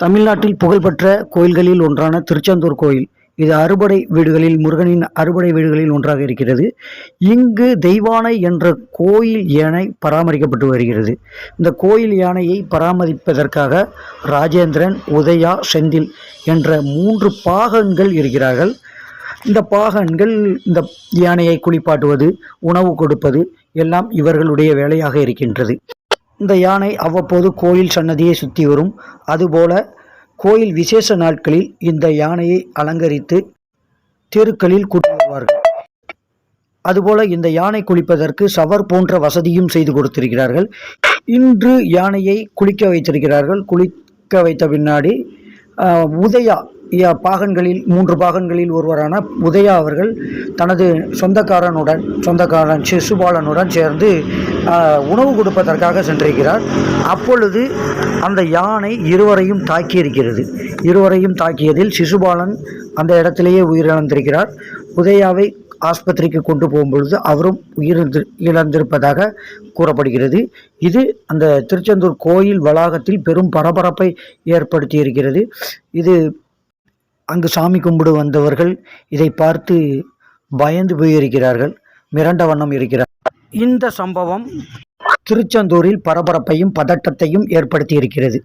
தமிழ்நாட்டில் புகழ்பெற்ற கோயில்களில் ஒன்றான திருச்செந்தூர் கோயில். இது அறுபடை வீடுகளில் முருகனின் அறுபடை வீடுகளில் ஒன்றாக இருக்கிறது. இங்கு தெய்வானை என்ற கோயில் யானை பராமரிக்கப்பட்டு வருகிறது. இந்த கோயில் யானையை பராமரிப்பதற்காக ராஜேந்திரன், உதயா, செந்தில் என்ற 3 பாகன்கள் இருக்கிறார்கள். இந்த பாகன்கள் இந்த யானையை குளிப்பாட்டுவது, உணவு கொடுப்பது எல்லாம் இவர்களுடைய வேலையாக இருக்கின்றது. இந்த யானை அவ்வப்போது கோயில் சன்னதியை சுற்றி வரும். அதுபோல கோயில் விசேஷ நாட்களில் இந்த யானையை அலங்கரித்து தெருக்களில் கூட்டி வருவார்கள். அதுபோல இந்த யானை குளிப்பதற்கு ஷவர் போன்ற வசதியும் செய்து கொடுத்திருக்கிறார்கள். இன்று யானையை குளிக்க வைத்திருக்கிறார்கள். குளிக்க வைத்த பின்னாடி உதயா பாகன்களில் 3 பாகன்களில் ஒருவரான உதயா அவர்கள் தனது சொந்தக்காரன் சிசுபாலனுடன் சேர்ந்து உணவு கொடுப்பதற்காக சென்றிருக்கிறார். அப்பொழுது அந்த யானை இருவரையும் தாக்கியிருக்கிறது. இருவரையும் தாக்கியதில் சிசுபாலன் அந்த இடத்திலேயே உயிரிழந்திருக்கிறார். உதயாவை ஆஸ்பத்திரிக்கு கொண்டு போகும்பொழுது அவரும் இழந்திருப்பதாக கூறப்படுகிறது. இது அந்த திருச்செந்தூர் கோயில் வளாகத்தில் பெரும் பரபரப்பை ஏற்படுத்தி இருக்கிறது. இது அங்கு சாமி கும்பிடு வந்தவர்கள் இதை பார்த்து பயந்து போயிருக்கிறார்கள், மிரண்ட வண்ணம் இருக்கிறார். இந்த சம்பவம் திருச்செந்தூரில் பரபரப்பையும் பதட்டத்தையும் ஏற்படுத்தி இருக்கிறது.